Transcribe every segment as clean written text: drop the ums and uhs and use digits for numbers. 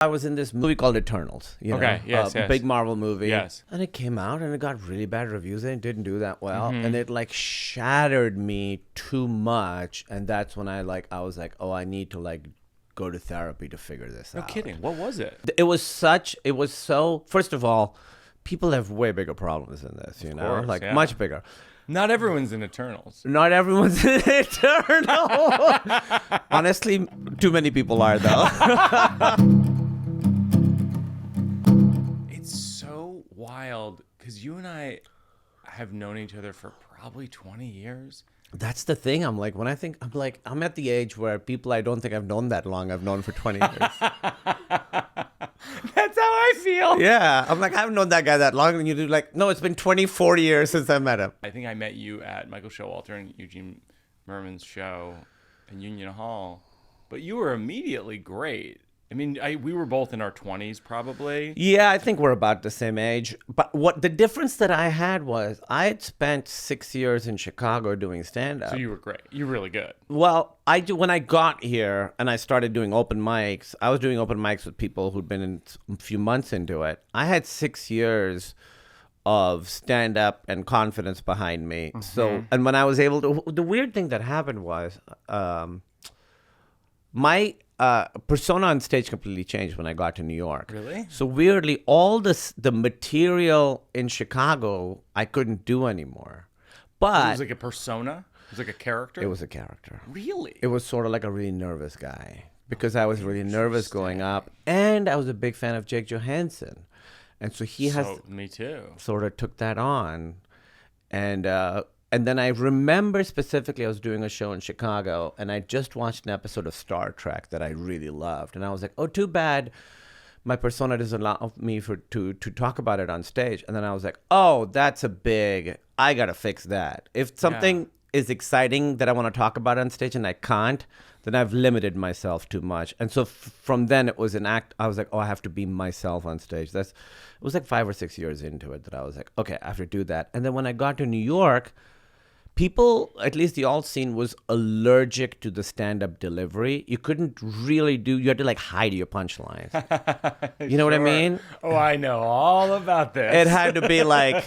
I was in this movie called Eternals, Yes. big Marvel movie. Yes. And it came out and it got really bad reviews and it didn't do that well. And it like shattered me too much. And that's when I was like, oh, I need to like go to therapy to figure this out. No kidding. What was it? It was so, first of all, people have way bigger problems than this, much bigger. Not everyone's in Eternals. Not everyone's in Eternal. Honestly, too many people are though. It's so wild because you and I have known each other for probably 20 years. That's the thing. I'm at the age where people I don't think I've known that long, I've known for 20 years. That's how I feel. Yeah. I'm like, I haven't known that guy that long. And you do like, no, it's been 24 years since I met him. I think I met you at Michael Showalter and Eugene Merman's show in Union Hall. But you were immediately great. I mean, we were both in our 20s probably. Yeah, I think we're about the same age. But what the difference that I had was I had spent 6 years in Chicago doing stand-up. So you were great. You were really good. Well, when I got here and I started doing open mics, I was doing open mics with people who'd been in a few months into it. I had 6 years of stand-up and confidence behind me. So, and when I was able to, the weird thing that happened was my persona on stage completely changed when I got to New York. Really? So weirdly, all the material in Chicago I couldn't do anymore. But it was like a persona? It was like a character? It was a character. Really? It was sort of like a really nervous guy because I was really nervous growing up, and I was a big fan of Jake Johansson, and so me too. Sort of took that on, and then I remember specifically I was doing a show in Chicago, and I just watched an episode of Star Trek that I really loved. And I was like, oh, too bad my persona doesn't allow me to talk about it on stage. And then I was like, oh, I got to fix that. If something is exciting that I want to talk about on stage and I can't, then I've limited myself too much. And so from then it was an act. I was like, oh, I have to be myself on stage. It was like 5 or 6 years into it that I was like, okay, I have to do that. And then when I got to New York, people, at least the alt scene, was allergic to the stand-up delivery. You couldn't really you had to like hide your punchlines. You know what I mean? Oh, I know all about this. It had to be like,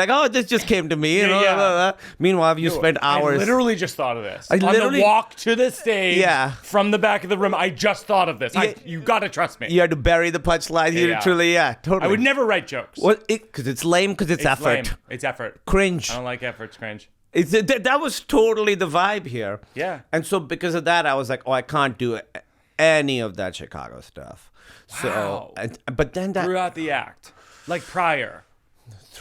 oh, this just came to me. Meanwhile, you spent hours. I literally just thought of this. On the walk to the stage from the back of the room, I just thought of this. You got to trust me. You had to bury the punchline. Totally. I would never write jokes. Well, because it's lame, because it's effort. Lame. It's effort. Cringe. I don't like effort. It's cringe. That was totally the vibe here. Yeah. And so because of that, I was like, oh, I can't do any of that Chicago stuff. Wow. So, but then that... Throughout the act. Like prior.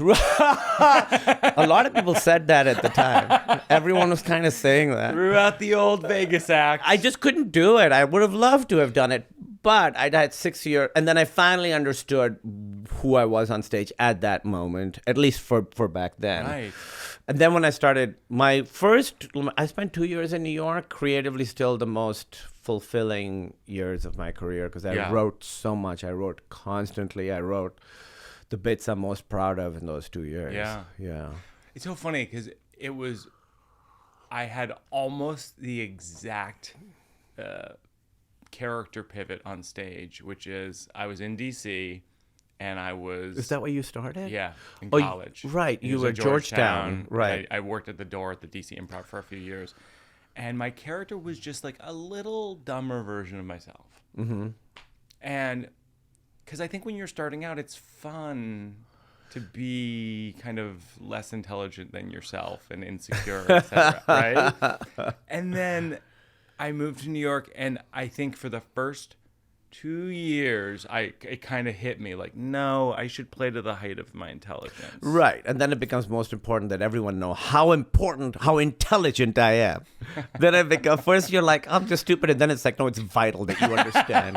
A lot of people said that at the time. Everyone was kind of saying that. Throughout the old Vegas act. I just couldn't do it. I would have loved to have done it. But I'd had 6 years, and then I finally understood who I was on stage at that moment, at least for back then. Right. And then when I started I spent 2 years in New York, creatively still the most fulfilling years of my career, because I wrote so much. I wrote constantly. I wrote the bits I'm most proud of in those 2 years. Yeah. It's so funny because I had almost the exact character pivot on stage, which is I was in DC and I was... Is that where you started? Yeah, in college. Right, you were at Georgetown. Right. I worked at the door at the DC Improv for a few years. And my character was just like a little dumber version of myself. Mm-hmm. And because I think when you're starting out, it's fun to be kind of less intelligent than yourself and insecure, etc. Right? And then I moved to New York, and I think for the first 2 years, it kind of hit me like, no, I should play to the height of my intelligence. Right. And then it becomes most important that everyone know how intelligent I am. Then it becomes, first you're like, I'm just stupid. And then it's like, no, it's vital that you understand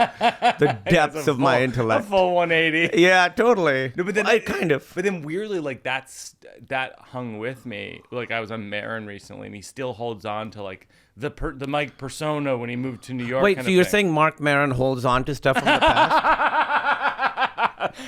the depths of my intellect. A full 180. Yeah, totally. No, but then But then weirdly, like that hung with me. Like I was on Marin recently, and he still holds on to like the Mike persona when he moved to New York. Wait, so you're saying Mark Maron holds on to stuff from the past?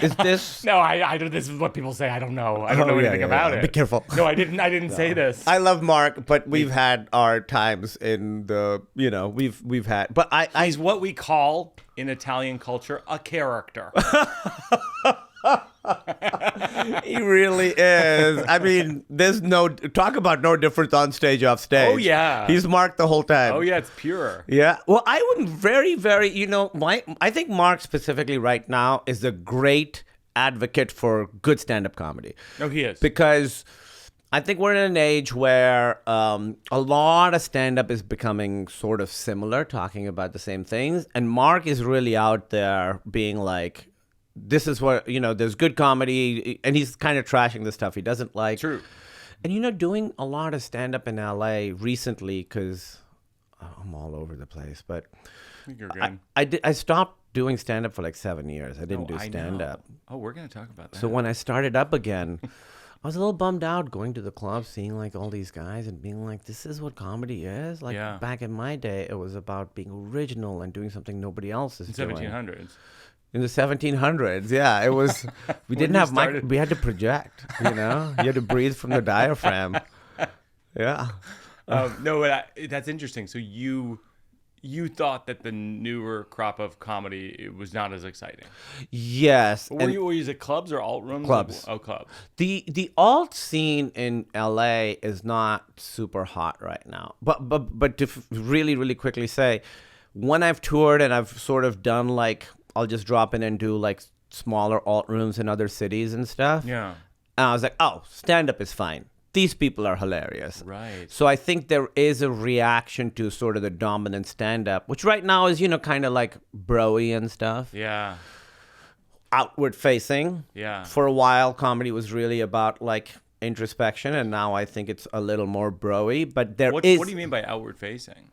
Is this? No, I don't. This is what people say. I don't know. I don't know anything about it. Be careful. No, I didn't say this. I love Mark, but we've had our times in the. We've had. But he's what we call in Italian culture a character. He really is. I mean, there's talk about no difference on stage, off stage. Oh, yeah. He's Mark the whole time. Oh, yeah, it's pure. Yeah. Well, I would very, very, I think Mark specifically right now is a great advocate for good stand-up comedy. Oh, he is. Because I think we're in an age where a lot of stand-up is becoming sort of similar, talking about the same things. And Mark is really out there being like, this is what, there's good comedy. And he's kind of trashing the stuff he doesn't like. True. And, doing a lot of stand-up in LA recently, because I'm all over the place. But I think you're good. I stopped doing stand-up for like 7 years. I didn't do stand-up. Oh, we're going to talk about that. So when I started up again, I was a little bummed out going to the club, seeing like all these guys and being like, this is what comedy is? Like back in my day, it was about being original and doing something nobody else is doing. 1700s. In the 1700s, yeah. It was, we didn't have mic, we had to project, You had to breathe from the diaphragm. Yeah. No, but that's interesting. So you thought that the newer crop of comedy it was not as exciting. Yes. Were you at clubs or alt rooms? Clubs. Oh, clubs. The alt scene in LA is not super hot right now. But to really, really quickly say, when I've toured and I've sort of done like, I'll just drop in and do like smaller alt rooms in other cities and stuff. Yeah. And I was like, oh, stand-up is fine. These people are hilarious. Right. So I think there is a reaction to sort of the dominant stand-up, which right now is, kind of like bro-y and stuff. Yeah. Outward facing. Yeah. For a while, comedy was really about like introspection, and now I think it's a little more bro-y. But what do you mean by outward facing?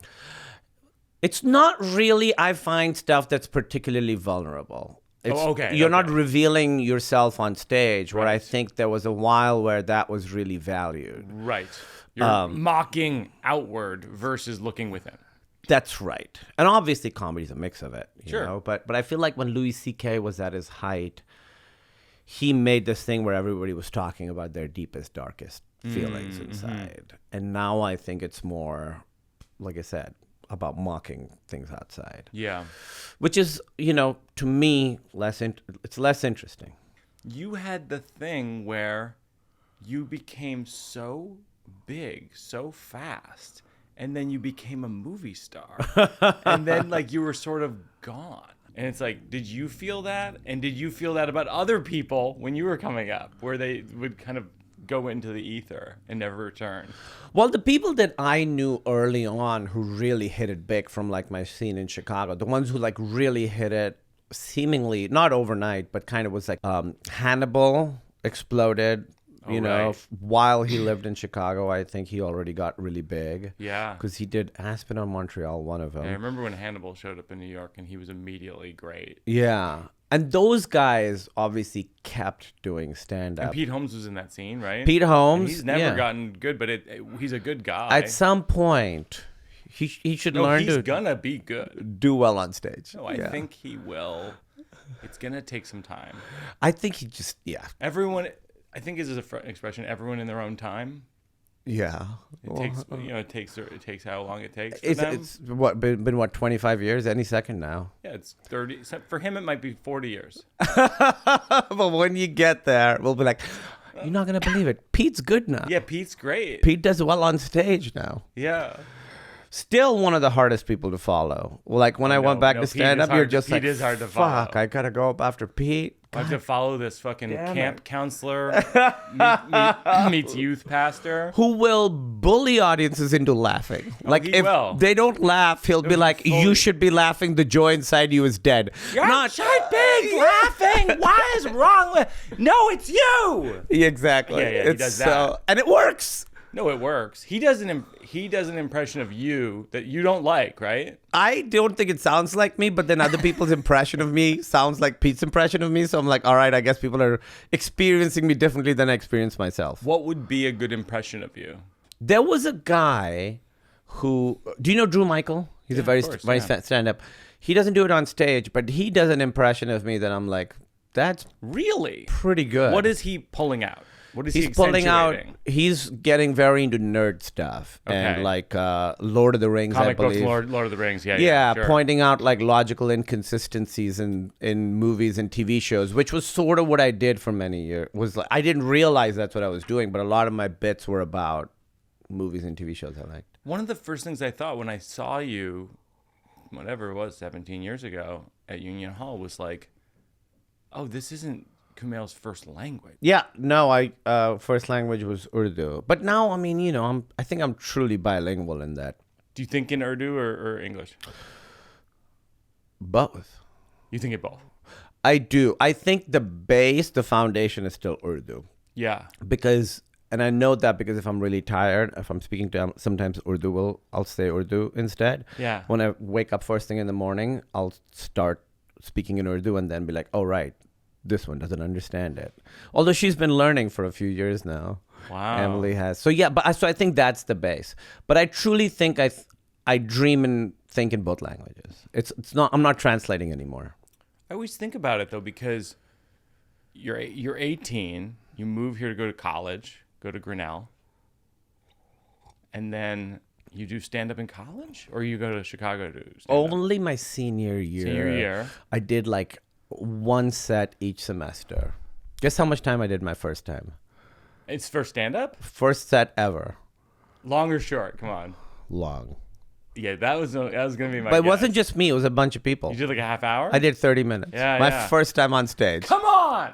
It's not really, I find, stuff that's particularly vulnerable. You're not revealing yourself on stage, where I think there was a while where that was really valued. Right. You're mocking outward versus looking within. That's right. And obviously comedy's a mix of it, you Sure. know? But I feel like when Louis C.K. was at his height, he made this thing where everybody was talking about their deepest, darkest feelings inside. And now I think it's more, like I said, about mocking things outside. Yeah. Which is, to me, it's less interesting. You had the thing where you became so big, so fast, and then you became a movie star. And then, you were sort of gone. And it's like, did you feel that? And did you feel that about other people when you were coming up, where they would kind of go into the ether and never return? Well, the people that I knew early on who really hit it big from my scene in Chicago, the ones who really hit it seemingly not overnight, but kind of was Hannibal exploded, while he lived in Chicago. I think he already got really big. Yeah. Because he did Aspen on Montreal, one of them. Yeah, I remember when Hannibal showed up in New York and he was immediately great. Yeah. And those guys obviously kept doing stand-up. And Pete Holmes was in that scene, right? Pete Holmes. And he's never gotten good, but he's a good guy. At some point, he should learn to... he's gonna be good. Do well on stage. No, I think he will. It's gonna take some time. I think he just... Yeah. Everyone... I think is an expression, everyone in their own time. Yeah. It takes how long it takes for them. It's been 25 years? Any second now. Yeah, it's 30. For him, it might be 40 years. But when you get there, we'll be like, you're not going to believe it. Pete's good now. Yeah, Pete's great. Pete does well on stage now. Yeah. Still one of the hardest people to follow. When I went back to stand-up, you're just Pete is hard to follow. Fuck, I got to go up after Pete. I have to follow this fucking camp counselor meets youth pastor who will bully audiences into laughing. If they don't laugh, he'll be like, "You should be laughing. The joy inside you is dead." You're not big laughing. Why is wrong with? No, it's you. Exactly. Yeah, he does that, and it works. No, it works. He does an impression of you that you don't like, right? I don't think it sounds like me, but then other people's impression of me sounds like Pete's impression of me. So I'm like, all right, I guess people are experiencing me differently than I experience myself. What would be a good impression of you? There was a guy who, do you know Drew Michael? He's a very stand-up. He doesn't do it on stage, but he does an impression of me that I'm like, that's really pretty good. What is he pulling out? What is he's he pulling out. accentuating? He's getting very into nerd stuff and Okay. like Lord of the Rings, Comic I books, believe. Lord of the Rings. Yeah, Yeah, sure. pointing out like logical inconsistencies in movies and TV shows, which was sort of what I did for many years. Was like, I didn't realize that's what I was doing, but a lot of my bits were about movies and TV shows I liked. One of the first things I thought when I saw you, whatever it was, 17 years ago at Union Hall, was like, oh, this isn't Kumail's first language. Yeah, no, I first language was Urdu, but now I mean, I think I'm truly bilingual in that. Do you think in Urdu or English? Both. You think it both? I do. I think the base, the foundation is still Urdu. Yeah. And I know that because if I'm really tired, if I'm speaking to sometimes I'll say Urdu instead. Yeah. When I wake up first thing in the morning, I'll start speaking in Urdu and then be like, oh, right, this one doesn't understand it. Although she's been learning for a few years now. Wow. Emily has. So yeah, so I think that's the base. But I truly think I dream and think in both languages. It's not. I'm not translating anymore. I always think about it though, because you're 18, you move here to go to college, go to Grinnell, and then you do stand up in college, or you go to Chicago to do stand up? Only my senior year. Senior year. I did like one set each semester. Guess how much time I did my first time? It's for stand up? First set ever. Long or short? Come on. Long. Yeah, that was gonna be my. But it guess. wasn't just me. It was a bunch of people. You did like a half hour. I did 30 minutes. Yeah, my yeah. first time on stage. Come on.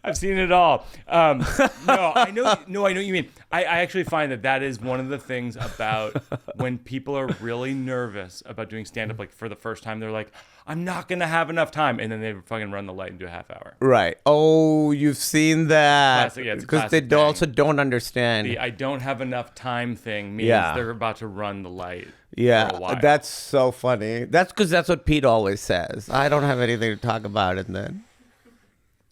I've seen it all. No, I know. No, I know what you mean. I actually find that is one of the things about when people are really nervous about doing stand up, like for the first time, they're like, I'm not gonna have enough time, and then they fucking run the light and do a half hour. Right. Oh, you've seen that. Classic, yeah, it's a because they classic thing. also don't understand. The I don't have enough time thing means Yeah. they're about to run the light. For a Yeah, while. that's so funny. That's because that's what Pete always says. I don't have anything to talk about, and then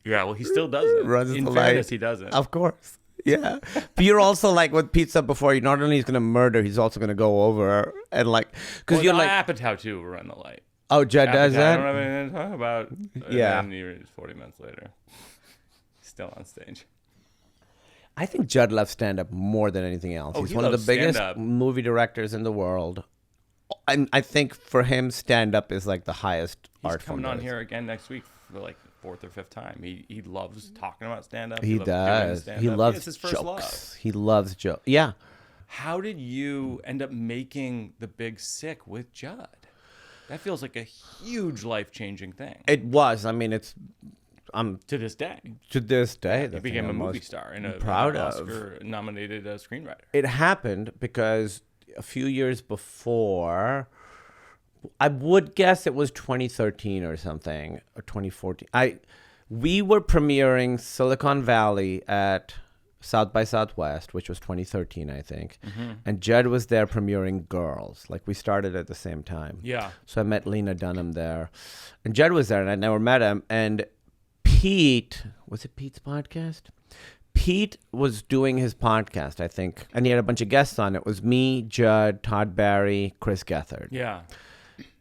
Yeah, well, he still does it. runs In the fairness, light. he does it. Of course. Yeah. But you're also like what Pete said before. You're not only he's gonna murder, he's also gonna go over and like because Well, you're like, Apatow too will run the light. oh, Judd does Apatow, I that. don't have anything to talk about. Yeah. And then 40 minutes later, he's still on stage. I think Judd loves stand up more than anything else. Oh, He's he one of the loves biggest stand-up. movie directors in the world. And I think for him, stand up is like the highest He's art form. coming on there is. here again next week for like fourth or fifth time. He loves talking about stand up. He does. He loves It's his first jokes. love. He loves jokes. Yeah. How did you end up making The Big Sick with Judd? That feels like a huge life-changing thing. It was. I mean, I'm To this day, to this day. he the thing became a I'm movie most star and proud an of. Oscar-nominated screenwriter. It happened because a few years before, I would guess it was 2013 or something, or 2014. We were premiering Silicon Valley at South by Southwest, which was 2013, I think. And Judd was there premiering Girls. Like we started at the same time. Yeah. So I met Lena Dunham there. And Judd was there, and I'd never met him. And Pete, was it Pete's podcast? Pete was doing his podcast, I think. And he had a bunch of guests on. It was me, Judd, Todd Barry, Chris Gethard. Yeah.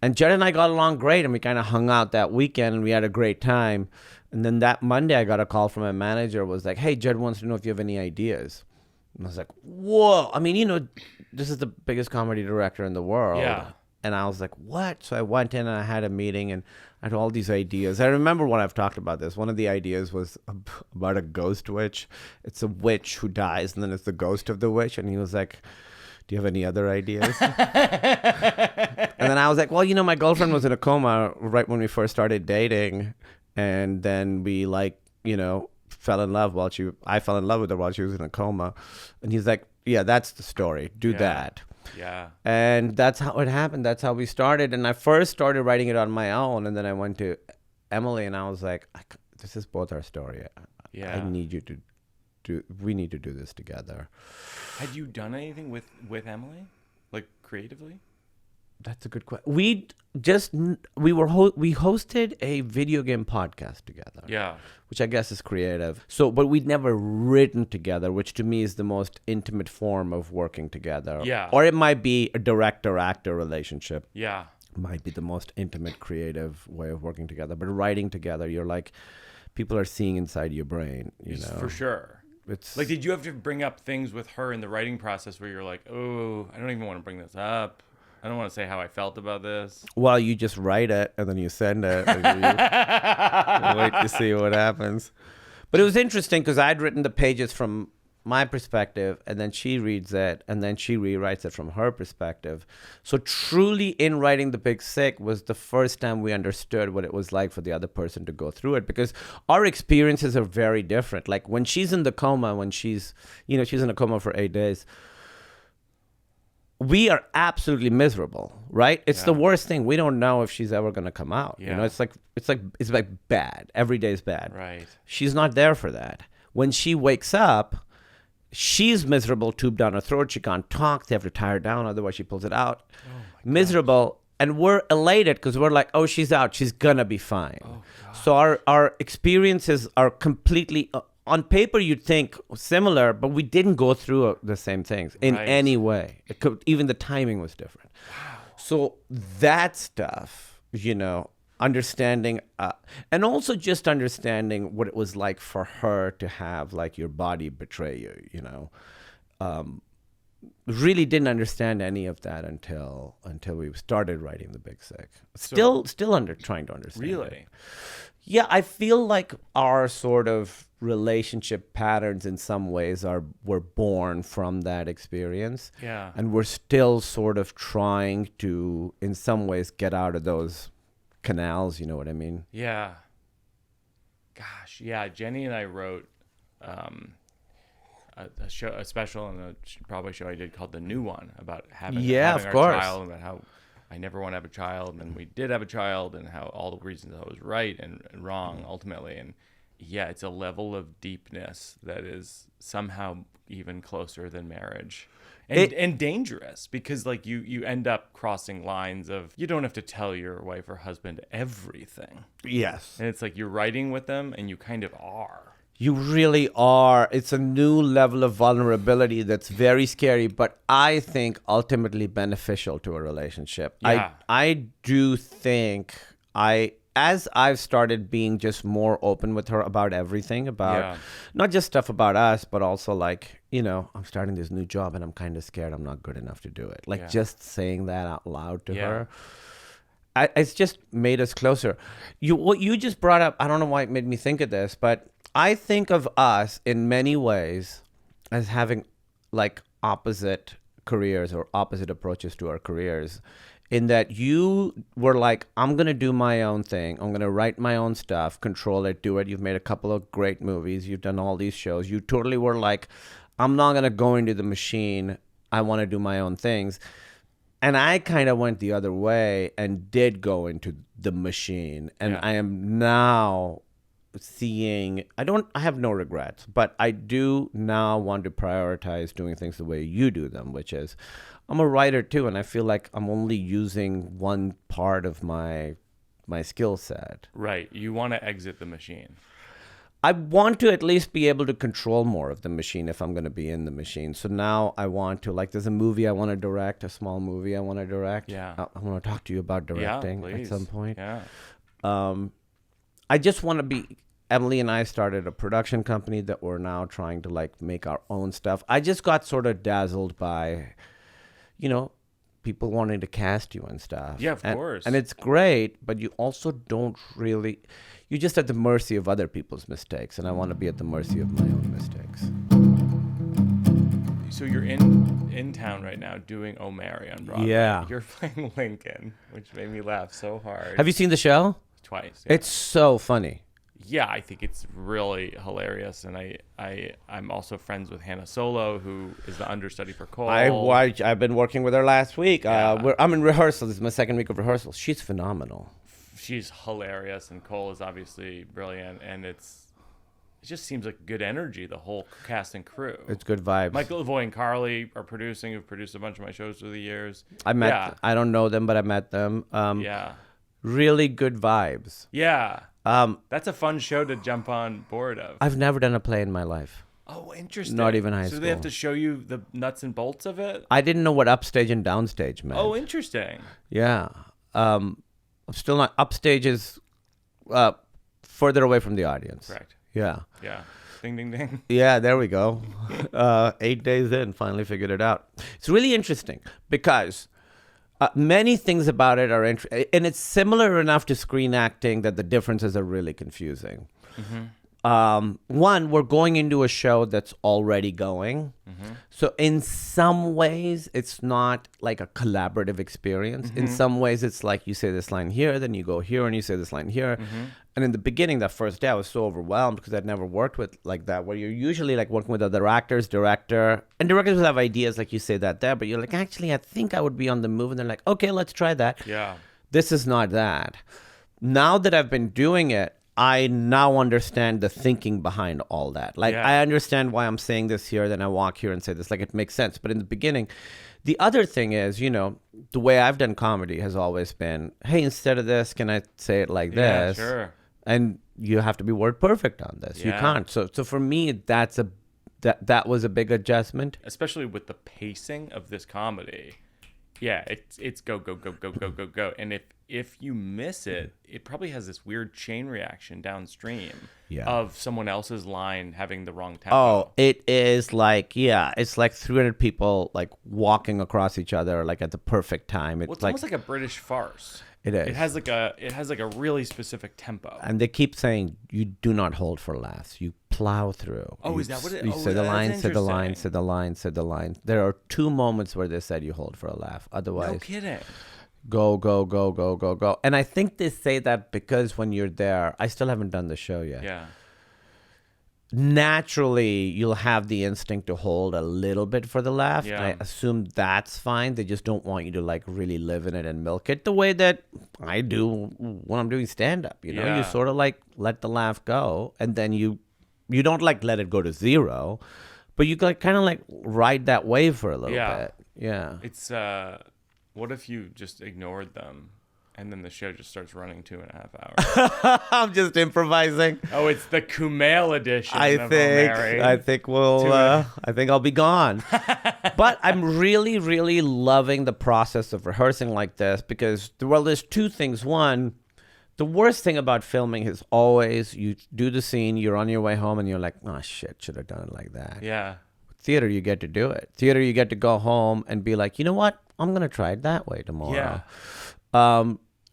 And Judd and I got along great, and we kind of hung out that weekend, and we had a great time. And then that Monday, I got a call from my manager, was like, hey, Judd wants to know if you have any ideas. And I was like, whoa. I mean, this is the biggest comedy director in the world. Yeah. And I was like, what? So I went in and I had a meeting, and I had all these ideas. I remember when I've talked about this. One of the ideas was about a ghost witch. It's a witch who dies, and then it's the ghost of the witch. And he was like, do you have any other ideas? And then I was like, well, my girlfriend was in a coma right when we first started dating. And then we fell in love I fell in love with her while she was in a coma. And he's like, yeah, that's the story. Do that. Yeah. And that's how it happened. That's how we started. And I first started writing it on my own. And then I went to Emily and I was like, this is both our story. Yeah. I need you to we need to do this together. Had you done anything with Emily, like creatively? That's a good question. We hosted a video game podcast together. Yeah. Which I guess is creative. So, but we'd never written together, which to me is the most intimate form of working together. Yeah. Or it might be a director-actor relationship. Yeah. Might be the most intimate, creative way of working together. But writing together, you're like, people are seeing inside your brain, you know. For sure. It's Like, did you have to bring up things with her in the writing process where you're like, oh, I don't even want to bring this up. I don't want to say how I felt about this. well, you just write it and then you send it and you wait to see what happens. But it was interesting because I'd written the pages from my perspective, and then she reads it, and then she rewrites it from her perspective. So truly, in writing The Big Sick was the first time we understood what it was like for the other person to go through it, because our experiences are very different. Like when she's in the coma, when she's in a coma for 8 days, we are absolutely miserable, right? It's the worst thing. We don't know if she's ever going to come out. Yeah. You know, it's like bad. Every day is bad. Right. She's not there for that. When she wakes up, she's miserable, tube down her throat. She can't talk. They have to tie her down, otherwise she pulls it out. Miserable. And we're elated because we're like, oh, she's out. She's going to be fine. So our experiences are completely... on paper, you'd think similar, but we didn't go through the same things in any way. Even the timing was different. Wow. So that stuff, you know, understanding, and also just understanding what it was like for her to have like your body betray you, you know. Really didn't understand any of that until we started writing The Big Sick. Still trying to understand. Really? It. Yeah, I feel like our sort of relationship patterns in some ways were born from that experience. Yeah. And we're still sort of trying to, in some ways, get out of those canals, you know what I mean? Yeah. Gosh, yeah. Jenny and I wrote a special on the Broadway show I did called The New One, about having of our course. child, and about how I never want to have a child, and then we did have a child, and how all the reasons I was right and wrong ultimately. And yeah, it's a level of deepness that is somehow even closer than marriage. And dangerous, because like you end up crossing lines of, you don't have to tell your wife or husband everything. Yes. And it's like you're writing with them and you kind of are. You really are. It's a new level of vulnerability that's very scary, but I think ultimately beneficial to a relationship. Yeah. I do think as I've started being just more open with her about everything, about not just stuff about us, but also like, you know, I'm starting this new job and I'm kind of scared I'm not good enough to do it. Like just saying that out loud to her. It's just made us closer. What you just brought up, I don't know why it made me think of this, but I think of us in many ways as having like opposite careers or opposite approaches to our careers, in that you were like, I'm going to do my own thing. I'm going to write my own stuff, control it, do it. You've made a couple of great movies. You've done all these shows. You totally were like, I'm not going to go into the machine. I want to do my own things. And I kind of went the other way and did go into the machine. And I am now seeing, I have no regrets, but I do now want to prioritize doing things the way you do them, which is, I'm a writer too, and I feel like I'm only using one part of my skill set. Right. You want to exit the machine. I want to at least be able to control more of the machine if I'm going to be in the machine. So now I want to, like, there's a movie I want to direct, a small movie I want to direct. Yeah. I want to talk to you about directing at some point. Yeah. I just want to be, Emily and I started a production company that we're now trying to like make our own stuff. I just got sort of dazzled by, you know, people wanting to cast you and stuff. Yeah, of course. And it's great, but you also don't really, you're just at the mercy of other people's mistakes. And I want to be at the mercy of my own mistakes. So you're in town right now doing O'Mary on Broadway. Yeah. You're playing Lincoln, which made me laugh so hard. Have you seen the show? Twice. Yeah. It's so funny. Yeah, I think it's really hilarious, and I'm also friends with Hannah Solo, who is the understudy for Cole. I've been working with her last week. Yeah. I'm in rehearsal. This is my second week of rehearsal. She's phenomenal. She's hilarious, and Cole is obviously brilliant, and it just seems like good energy, the whole cast and crew. It's good vibes. Michael Lavoie and Carly are producing, who've produced a bunch of my shows through the years. I don't know them, but I met them. Really good vibes. Yeah. That's a fun show to jump on board of. I've never done a play in my life. Oh, interesting. Not even high So school. they have to show you the nuts and bolts of it? I didn't know what upstage and downstage meant. Oh, interesting. Yeah. I'm still not. Upstage is further away from the audience. Correct. Yeah. Yeah. Ding, ding, ding. Yeah, there we go. 8 days in, finally figured it out. It's really interesting because many things about it are interesting. And it's similar enough to screen acting that the differences are really confusing. One, we're going into a show that's already going. So in some ways, it's not like a collaborative experience. In some ways, it's like you say this line here, then you go here and you say this line here. And in the beginning, that first day, I was so overwhelmed because I'd never worked with like that, where you're usually like working with other actors, director, and directors will have ideas like you say that there, but you're like, actually, I think I would be on the move. And they're like, okay, let's try that. Yeah. This is not that. Now that I've been doing it, I now understand the thinking behind all that. Like, I understand why I'm saying this here, then I walk here and say this. Like, it makes sense. But in the beginning, the other thing is, you know, the way I've done comedy has always been, hey, instead of this, can I say it like this? Yeah, sure. And you have to be word perfect on this. You can't. So for me, that was a big adjustment. Especially with the pacing of this comedy. Yeah, it's go, go, go, go, go, go, go. And if you miss it, it probably has this weird chain reaction downstream of someone else's line having the wrong tempo. Oh, it is like, it's like 300 people like walking across each other like at the perfect time. It's almost like a British farce. It is. It has like a really specific tempo. And they keep saying you do not hold for laughs. You plow through. Oh, is that what it? You say the line, say the line, interesting. say the line, say the line. There are 2 moments where they said you hold for a laugh. Otherwise, No kidding. go, go, go, go, go, go. And I think they say that because when you're there, I still haven't done the show yet. Yeah. Naturally, you'll have the instinct to hold a little bit for the laugh. Yeah. I assume that's fine. They just don't want you to like really live in it and milk it the way that I do when I'm doing stand-up. You know, you sort of like let the laugh go, and then you don't like let it go to zero, but you like kind of like ride that wave for a little bit. Yeah. It's what if you just ignored them? And then the show just starts running 2.5 hours. I'm just improvising. Oh, it's the Kumail edition. I think I'll be gone. But I'm really, really loving the process of rehearsing like this because, well, there's 2 things. One, the worst thing about filming is always you do the scene, you're on your way home, and you're like, oh, shit, should have done it like that. Yeah. Theater, you get to do it. Theater, you get to go home and be like, you know what? I'm going to try it that way tomorrow. Yeah.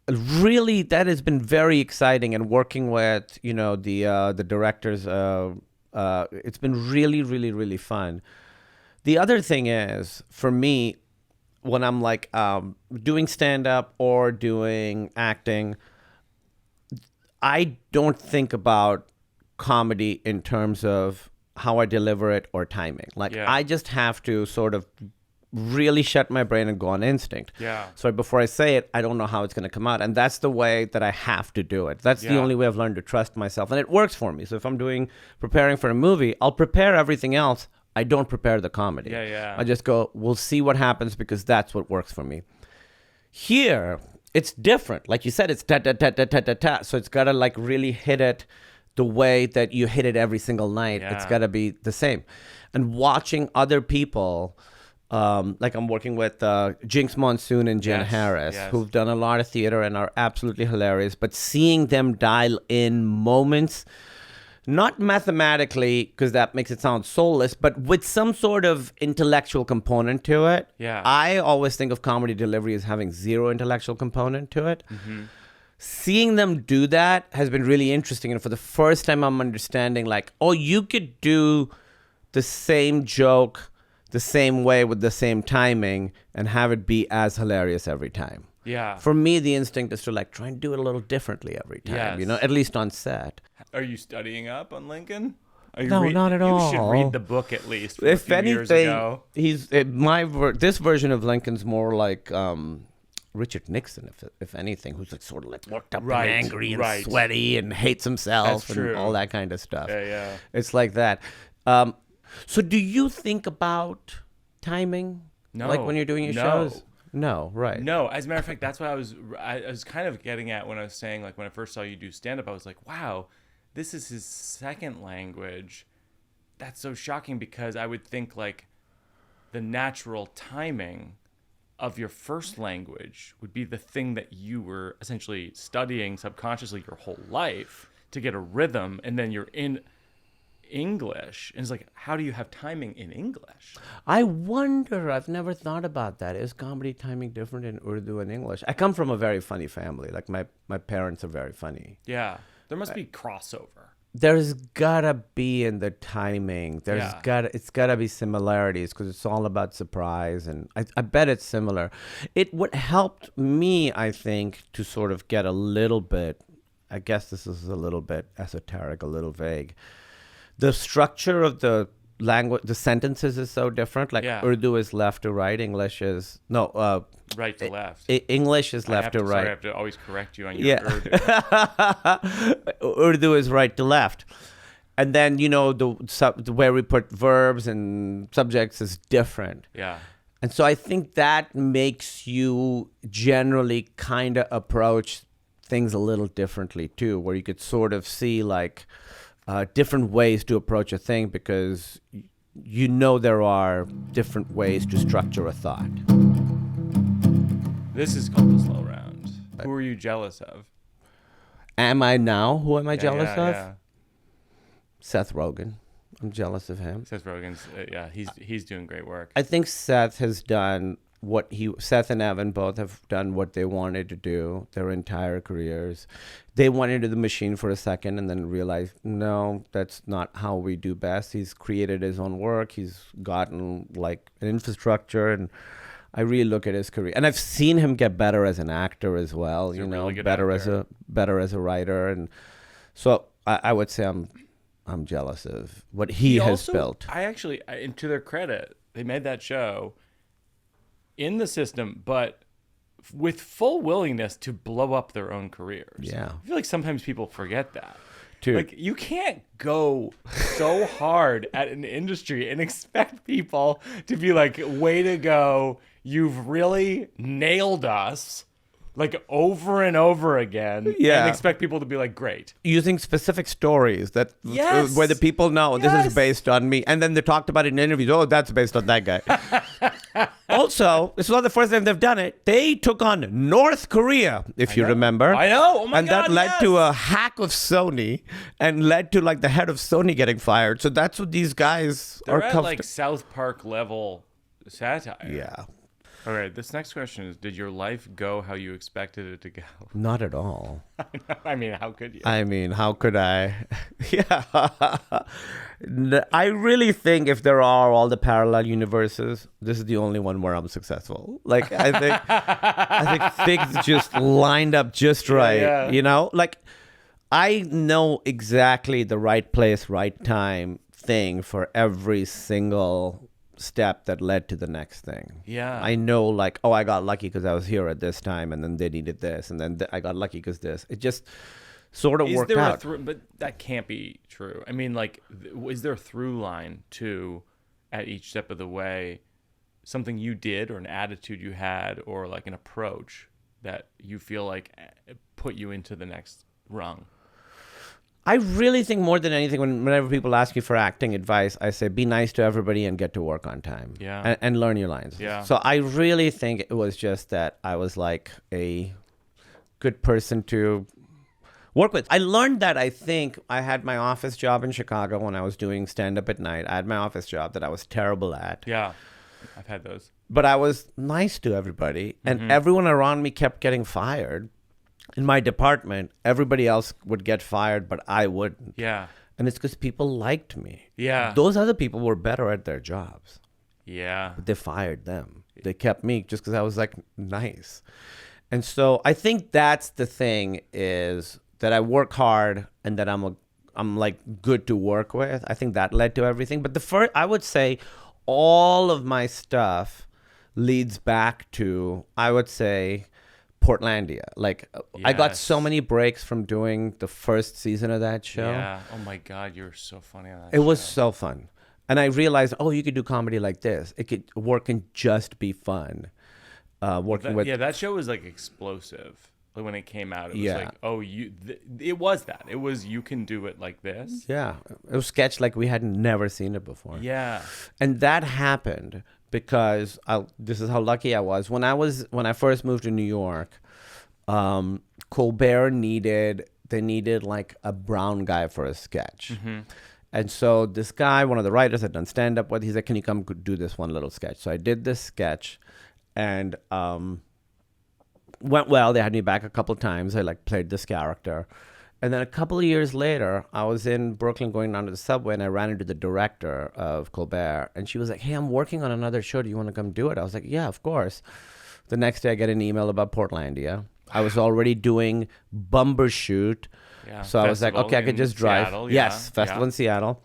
Really, that has been very exciting, and working with, you know, the directors, it's been really, really, really fun. The other thing is, for me, when I'm like doing stand-up or doing acting, I don't think about comedy in terms of how I deliver it or timing. Like, I just have to sort of really shut my brain and go on instinct. Yeah. So before I say it, I don't know how it's going to come out. And that's the way that I have to do it. That's the only way I've learned to trust myself. And it works for me. So if I'm preparing for a movie, I'll prepare everything else. I don't prepare the comedy. Yeah. I just go, we'll see what happens because that's what works for me. Here, it's different. Like you said, it's ta-ta-ta-ta-ta-ta-ta. So it's got to like really hit it the way that you hit it every single night. Yeah. It's got to be the same. And watching other people... like I'm working with Jinx Monsoon and Jen Harris, who've done a lot of theater and are absolutely hilarious. But seeing them dial in moments, not mathematically, because that makes it sound soulless, but with some sort of intellectual component to it. Yeah. I always think of comedy delivery as having 0 intellectual component to it. Seeing them do that has been really interesting. And for the first time, I'm understanding like, oh, you could do the same joke the same way with the same timing and have it be as hilarious every time. Yeah. For me, the instinct is to like try and do it a little differently every time, you know, at least on set. Are you studying up on Lincoln? No, not at all. You should read the book at least. From If a few years anything, ago. this version of Lincoln's more like Richard Nixon, if anything, who's like sort of like worked up and angry and sweaty and hates himself and all that kind of stuff. Yeah. It's like that. So do you think about timing? No. Like when you're doing your shows? No, right. No, as a matter of fact, that's what I was kind of getting at when I was saying, like, when I first saw you do stand-up, I was like, wow, this is his second language. That's so shocking because I would think, like, the natural timing of your first language would be the thing that you were essentially studying subconsciously your whole life to get a rhythm, and then you're in English, and it's like, how do you have timing in English? I wonder, I've never thought about that. Is comedy timing different in Urdu and English? I come from a very funny family. Like my parents are very funny. Yeah, there must be crossover. There's gotta be in the timing. It's gotta be similarities because it's all about surprise, and I bet it's similar. What helped me, I think, to sort of get a little bit, I guess this is a little bit esoteric, a little vague. The structure of the language, the sentences is so different. Like Urdu is left to right, English is right to left. English is left to right. Sorry, I have to always correct you on your Urdu. Urdu is right to left, and then the where we put verbs and subjects is different. Yeah. And so I think that makes you generally kind of approach things a little differently too, where you could sort of see like different ways to approach a thing because there are different ways to structure a thought. This is called the slow round. Who are you jealous of? Am I now? Who am I jealous of? Yeah. Seth Rogen. I'm jealous of him. Seth Rogen's, he's doing great work. I think Seth has done Seth and Evan both have done what they wanted to do their entire careers. They went into the machine for a second and then realized, no, that's not how we do best. He's created his own work. He's gotten like an infrastructure, and I really look at his career. And I've seen him get better as an actor as well, He's a really good better actor. better as a writer. And so I would say I'm jealous of what he has built. And to their credit, they made that show in the system, but with full willingness to blow up their own careers. Yeah. I feel like sometimes people forget that. Dude. Like, you can't go so hard at an industry and expect people to be like, way to go, you've really nailed us, like over and over again, and expect people to be like, great. Using specific stories that Yes. where the people know this Yes. is based on me. And then they talked about it in interviews. Oh, that's based on that guy. Also, this is not the first time they've done it. They took on North Korea, if you remember. I know. Oh my and God, that led yes. to a hack of Sony and led to like the head of Sony getting fired. So that's what these guys They're are at comfortable. like South Park level satire. Yeah. All right, this next question is, did your life go how you expected it to go? Not at all. I mean, how could you? I mean, how could I? Yeah. I really think if there are all the parallel universes, this is the only one where I'm successful. Like, I think things just lined up just right. Yeah. Like, I know exactly the right place, right time thing for every single step that led to the next thing. Yeah. I know, like, oh, I got lucky because I was here at this time, and then they needed this, and then I got lucky because this. It just sort of worked out. But that can't be true. I mean, like, is there a through line to, at each step of the way, something you did or an attitude you had or like an approach that you feel like put you into the next rung? I really think more than anything, whenever people ask you for acting advice, I say be nice to everybody and get to work on time. Yeah. And learn your lines. Yeah. So I really think it was just that I was like a good person to work with. I learned that. I think I had my office job in Chicago when I was doing stand-up at night. I had my office job that I was terrible at. Yeah, I've had those. But I was nice to everybody, and everyone around me kept getting fired. In my department, everybody else would get fired, but I wouldn't. Yeah. And it's because people liked me. Yeah. Those other people were better at their jobs. Yeah. But they fired them. They kept me just because I was like nice. And so I think that's the thing, is that I work hard and that I'm like good to work with. I think that led to everything. But I would say all of my stuff leads back to, I would say, Portlandia. Like, I got so many breaks from doing the first season of that show. Yeah. Oh my God, you're so funny on that It was so fun. And I realized, you could do comedy like this. It could work and just be fun. That show was like explosive. Like when it came out, it was like, it was that. It was, you can do it like this. Yeah. It was sketch like we had never seen it before. Yeah. And that happened because this is how lucky I was. When I first moved to New York, Colbert needed they needed like a brown guy for a sketch. And so this guy, one of the writers had done stand-up with, he's like, can you come do this one little sketch? So I did this sketch, and went well. They had me back a couple of times. I like played this character. And then a couple of years later, I was in Brooklyn going down to the subway, and I ran into the director of Colbert, and she was like, hey, I'm working on another show. Do you want to come do it? I was like, yeah, of course. The next day, I get an email about Portlandia. I was already doing Bumbershoot. Yeah, so I was like, okay, I could just drive. Seattle, yes, festival in Seattle.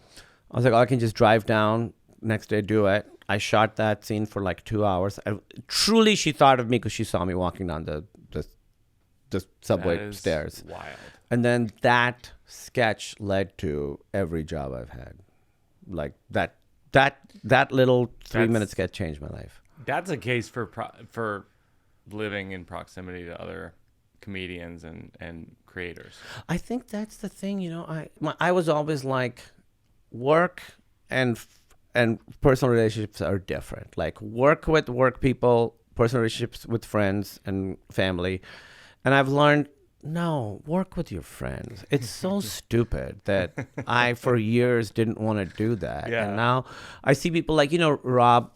I was like, oh, I can just drive down, next day do it. I shot that scene for like 2 hours. Truly, she thought of me because she saw me walking down the subway stairs. Wild. And then that sketch led to every job I've had. Like that little 3-minute sketch changed my life. That's a case for living in proximity to other comedians and creators. I think that's the thing, I was always like, work and personal relationships are different. Like work with work people, personal relationships with friends and family. And I've learned, no, work with your friends. It's so stupid that I, for years, didn't want to do that. Yeah. And now I see people like, Rob,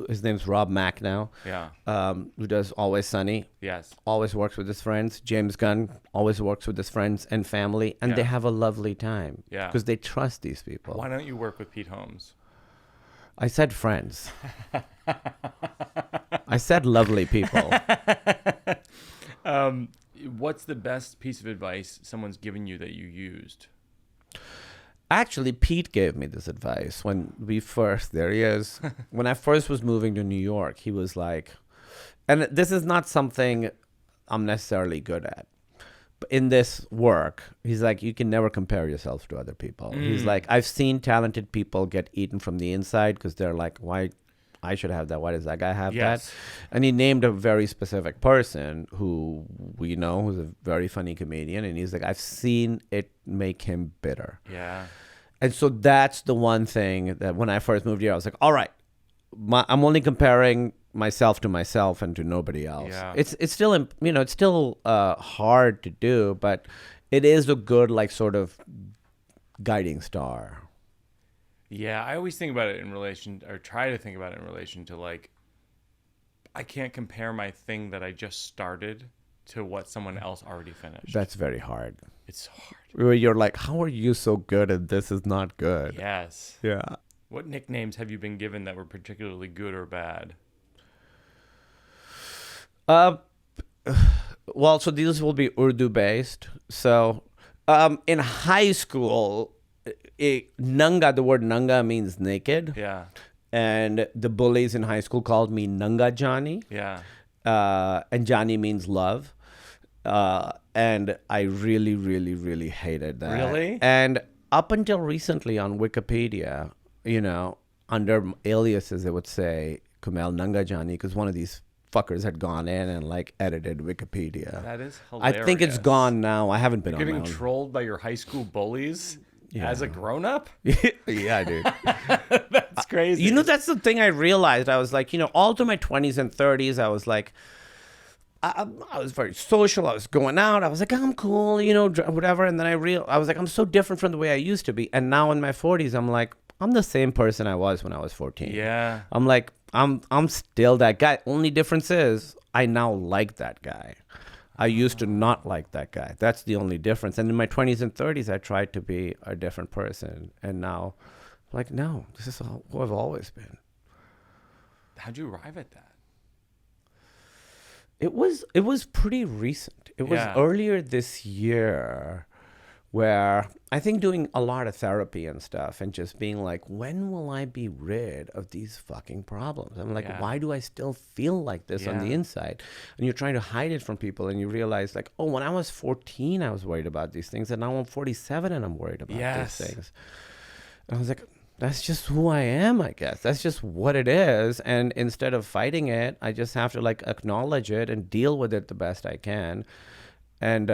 his name's Rob Mack now. Yeah. Who does Always Sunny. Yes. Always works with his friends. James Gunn always works with his friends and family. And they have a lovely time. Yeah. Because they trust these people. Why don't you work with Pete Holmes? I said friends. I said lovely people. What's the best piece of advice someone's given you that you used? Actually, Pete gave me this advice when there he is. When I first was moving to New York, he was like, and this is not something I'm necessarily good at, but in this work, he's like, you can never compare yourself to other people. He's like, I've seen talented people get eaten from the inside because they're like, why I should have that. Why does that guy have that? And he named a very specific person who we know who's a very funny comedian. And he's like, I've seen it make him bitter. Yeah. And so that's the one thing that when I first moved here, I was like, all right, I'm only comparing myself to myself and to nobody else. Yeah. It's still, it's still hard to do, but it is a good, like, sort of guiding star. Yeah, I always think about it try to think about it in relation to, like, I can't compare my thing that I just started to what someone else already finished. That's very hard. It's hard. Where you're like, how are you so good and this is not good? Yes. Yeah. What nicknames have you been given that were particularly good or bad? Well, so these will be Urdu based. So, in high school, Nanga, the word Nanga means naked. Yeah. And the bullies in high school called me Nanga Johnny. Yeah. And Johnny means love. And I really, really, really hated that. Really? And up until recently on Wikipedia, under aliases, it would say Kumail Nanjiani because one of these fuckers had gone in and like edited Wikipedia. That is hilarious. I think it's gone now. I haven't been on my Getting own. trolled by your high school bullies as a grown-up? Yeah, dude. That's crazy. That's the thing I realized. I was like, all through my 20s and 30s, I was like, I was very social. I was going out. I was like, I'm cool, whatever. And then I was like, I'm so different from the way I used to be. And now in my 40s, I'm like, I'm the same person I was when I was 14. Yeah. I'm like, I'm still that guy. Only difference is I now like that guy. I used to not like that guy. That's the only difference. And in my 20s and 30s, I tried to be a different person. And now, like, no, this is who I've always been. How'd you arrive at that? It was pretty recent. It was earlier this year where I think doing a lot of therapy and stuff and just being like, when will I be rid of these fucking problems? I'm like, why do I still feel like this on the inside? And you're trying to hide it from people and you realize like, oh, when I was 14, I was worried about these things. And now I'm 47 and I'm worried about these things. And I was like, that's just who I am, I guess. That's just what it is. And instead of fighting it, I just have to like acknowledge it and deal with it the best I can. And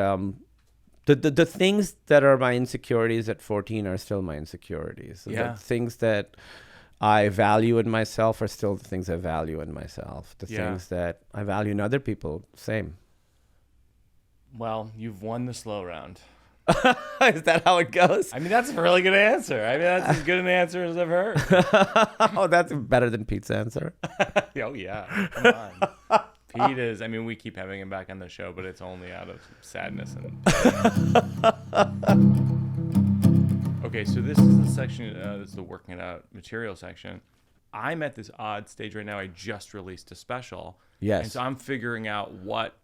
the things that are my insecurities at 14 are still my insecurities. The things that I value in myself are still the things I value in myself. The things that I value in other people, same. Well, you've won the slow round. Is that how it goes? I mean, that's a really good answer. I mean, that's as good an answer as I've heard. Oh, that's better than Pete's answer. Oh, yeah. Come on. Pete is, I mean, we keep having him back on the show, but it's only out of sadness. Okay, so this is the section, this is the working it out material section. I'm at this odd stage right now. I just released a special. Yes. And so I'm figuring out what,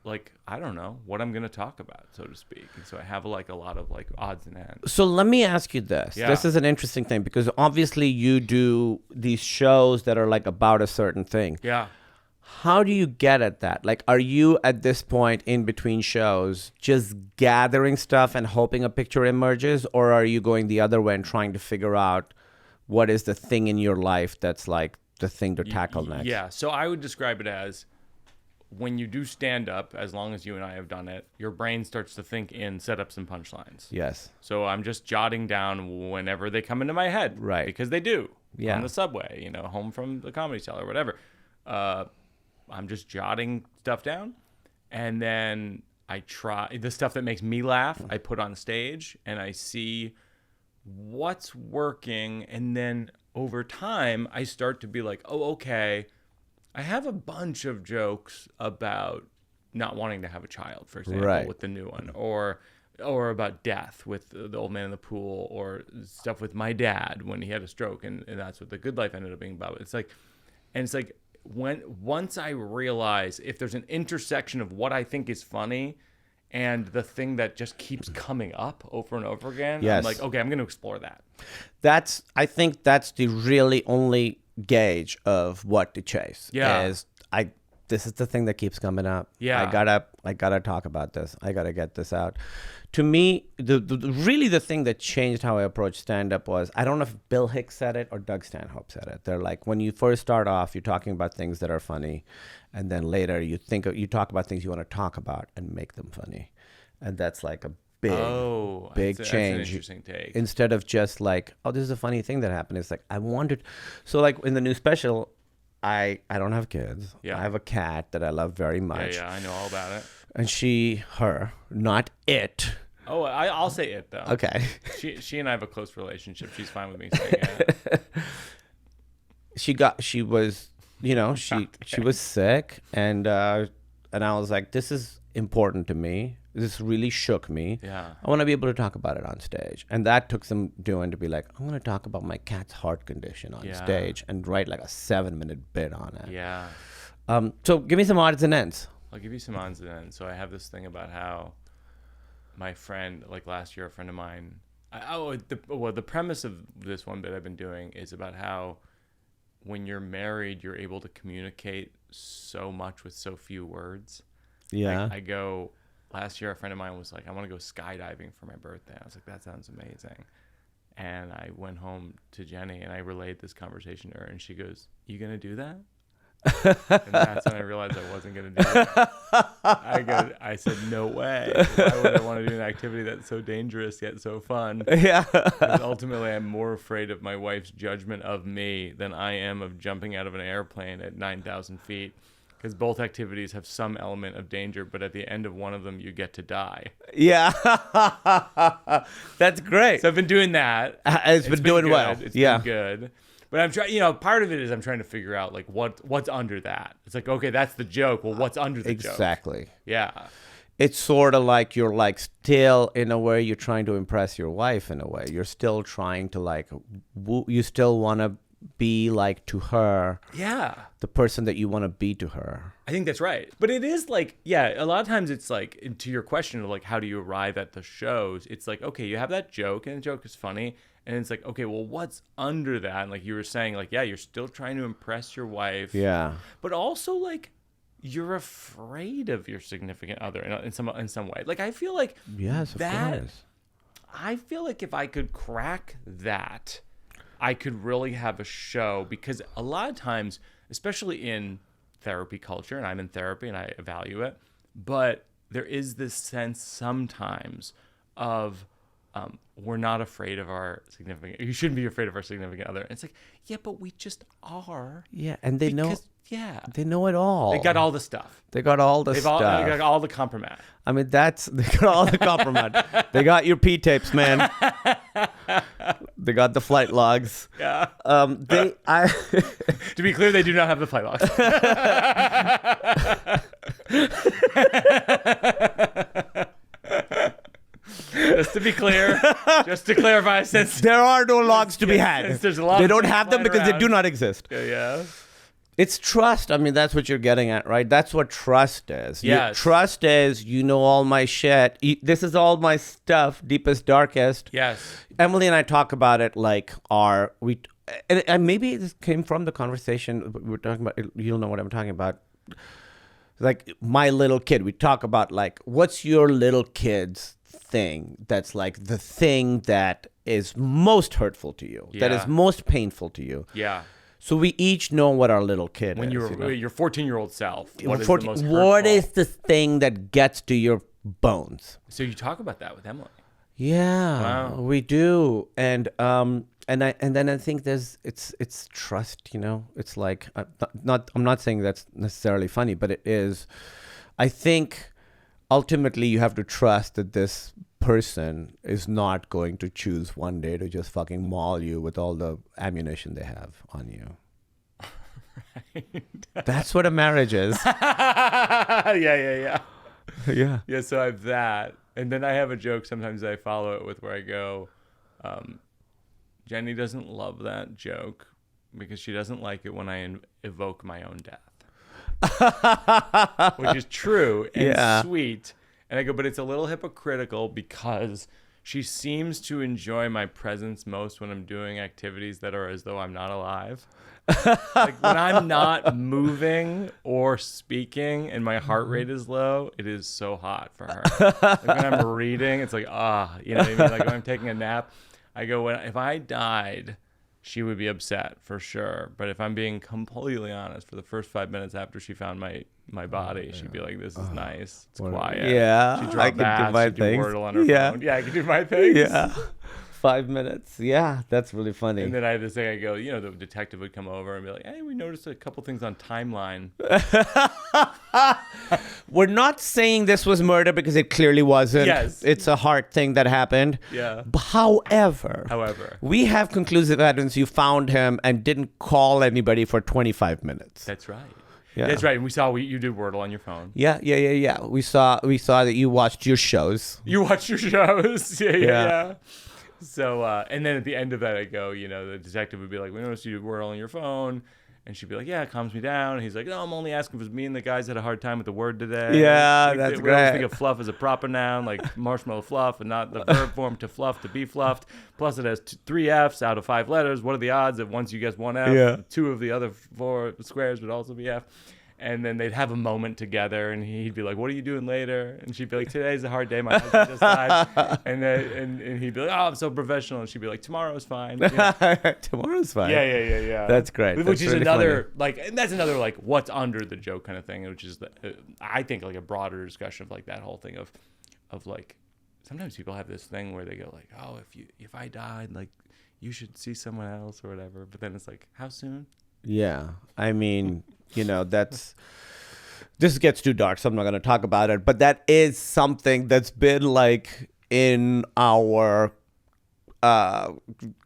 like, I don't know, what I'm going to talk about, so to speak. And so I have like a lot of like odds and ends. So let me ask you this. Yeah. This is an interesting thing because obviously you do these shows that are like about a certain thing. Yeah. How do you get at that? Like, are you at this point in between shows just gathering stuff and hoping a picture emerges? Or are you going the other way and trying to figure out what is the thing in your life that's like the thing to tackle next? Yeah. So I would describe it as when you do stand up, as long as you and I have done it, your brain starts to think in setups and punchlines. Yes. So I'm just jotting down whenever they come into my head. Right. Because they do. Yeah. On the subway, you know, home from the Comedy Cellar or whatever. I'm just jotting stuff down. And then I try the stuff that makes me laugh. I put on stage and I see what's working. And then over time, I start to be like, oh, okay, I have a bunch of jokes about not wanting to have a child, for example, Right. with the new one, or about death with the old man in the pool, or stuff with my dad when he had a stroke, and that's what The Good Life ended up being about. It's like once I realize if there's an intersection of what I think is funny and the thing that just keeps coming up over and over again, Yes. I'm like, okay, I'm going to explore that. I think that's the really only gauge of what to chase. Yeah. This is the thing that keeps coming up. Yeah. I gotta talk about this. I gotta get this out. To me, the thing that changed how I approached stand-up was, I don't know if Bill Hicks said it or Doug Stanhope said it. They're like, when you first start off, you're talking about things that are funny, and then later you talk about things you want to talk about and make them funny, and that's like a big change. That's an interesting take. Instead of just like, oh, this is a funny thing that happened. It's like, I wanted. So like in the new special, I don't have kids. Yeah. I have a cat that I love very much. Yeah, I know all about it. And her, not it. Oh, I'll say it though. Okay. She and I have a close relationship. She's fine with me saying it. She was sick, and I was like, this is important to me. This really shook me. Yeah. I want to be able to talk about it on stage. And that took some doing to be like, I want to talk about my cat's heart condition on stage and write like a 7-minute bit on it. Yeah. So give me some odds and ends. I'll give you some odds and ends. So I have this thing about how my friend, like last year, a friend of mine, the premise of this one bit I've been doing is about how when you're married, you're able to communicate so much with so few words. Yeah. Last year, a friend of mine was like, I want to go skydiving for my birthday. I was like, that sounds amazing. And I went home to Jenny and I relayed this conversation to her, and she goes, you going to do that? And that's when I realized I wasn't going to do that. I said, no way. Why would I want to do an activity that's so dangerous yet so fun? Yeah. Because ultimately, I'm more afraid of my wife's judgment of me than I am of jumping out of an airplane at 9,000 feet. Because both activities have some element of danger, but at the end of one of them, you get to die. Yeah. That's great. So I've been doing that. It's been doing good. well. It's Yeah. been good. But I'm trying, part of it is I'm trying to figure out like what's under that. It's like, okay, that's the joke. Well, what's under the joke? Exactly. Yeah. It's sort of like you're like still in a way you're trying to impress your wife in a way. You're still trying to like, you still want to be like to her. Yeah. The person that you want to be to her. I think that's right. But it is like, yeah, a lot of times it's like, to your question of like, how do you arrive at the shows? It's like, okay, you have that joke and the joke is funny. And it's like, okay, well, what's under that? And like you were saying, like, yeah, you're still trying to impress your wife. Yeah. But also like, you're afraid of your significant other in some way. Like, I feel like Yes, of course. I feel like if I could crack that, I could really have a show, because a lot of times, especially in therapy culture, and I'm in therapy and I value it, but there is this sense sometimes of we're not afraid of our significant. You shouldn't be afraid of our significant other. And it's like, yeah, but we just are. Yeah, and they know. Yeah, they know it all. They got all the stuff. They got all the stuff. They got all the compromat. I mean, they got all the compromat. They got your P tapes, man. They got the flight logs. Yeah. To be clear, they do not have the flight logs. Just to be clear, just to clarify, since there are no logs to be had. There's a lot they don't have them because they do not exist. Yeah. It's trust. I mean, that's what you're getting at, right? That's what trust is. Yes. Trust is, you know all my shit. This is all my stuff, deepest, darkest. Yes. Emily and I talk about it like and maybe this came from the conversation we were talking about. You'll know what I'm talking about. Like my little kid. We talk about like, what's your little kid's thing that's like the thing that is most hurtful to you, that is most painful to you. Yeah. So we each know what our little kid when is. Your 14-year-old self, what is the most hurtful? What is the thing that gets to your bones? So you talk about that with Emily. Yeah, wow. We do, and then I think it's trust. You know, it's like I'm not saying that's necessarily funny, but it is. I think ultimately you have to trust that this person is not going to choose one day to just fucking maul you with all the ammunition they have on you. Right. That's what a marriage is. Yeah. Yeah. So I have that. And then I have a joke sometimes I follow it with where I go, Jenny doesn't love that joke because she doesn't like it when I evoke my own death. Which is true and sweet. And I go, but it's a little hypocritical because she seems to enjoy my presence most when I'm doing activities that are as though I'm not alive. Like when I'm not moving or speaking and my heart rate is low, it is so hot for her. Like when I'm reading, it's like, you know what I mean? Like when I'm taking a nap, I go, if I died, she would be upset for sure. But if I'm being completely honest, for the first 5 minutes after she found my body, she'd be like, this is nice. It's quiet. Yeah. She'd draw baths, she'd do Wordle on her phone. Yeah, I could do my things. Yeah. 5 minutes. Yeah, that's really funny. And then I have this thing, I go, you know, the detective would come over and be like, hey, we noticed a couple things on timeline. We're not saying this was murder because it clearly wasn't. Yes. It's a heart thing that happened. Yeah. However, we have conclusive evidence you found him and didn't call anybody for 25 minutes. That's right. Yeah. That's right. And we saw you did Wordle on your phone. Yeah. We saw that you watched your shows. You watched your shows. Yeah. So, and then at the end of that, I go, you know, the detective would be like, we noticed you were on your phone. And she'd be like, yeah, it calms me down. And he's like, no, I'm only asking if me and the guys had a hard time with the word today. Yeah, that's we always great. think of fluff as a proper noun, like marshmallow fluff, and not the verb form to fluff, to be fluffed. Plus, it has 3 Fs out of 5 letters. What are the odds that once you guess 1 F, 2 of the other 4 squares would also be F? And then they'd have a moment together, and he'd be like, what are you doing later? And she'd be like, today's a hard day. My husband just died. And he'd be like, oh, I'm so professional. And she'd be like, tomorrow's fine. You know? Tomorrow's fine. Yeah. That's great. Which is really another, funny. Like, and that's another, like, what's under the joke kind of thing, which is, I think, like, a broader discussion of, like, that whole thing of like, sometimes people have this thing where they go, like, oh, if I died, like, you should see someone else or whatever. But then it's like, how soon? Yeah. I mean... You know, this gets too dark, so I'm not going to talk about it. But that is something that's been like in our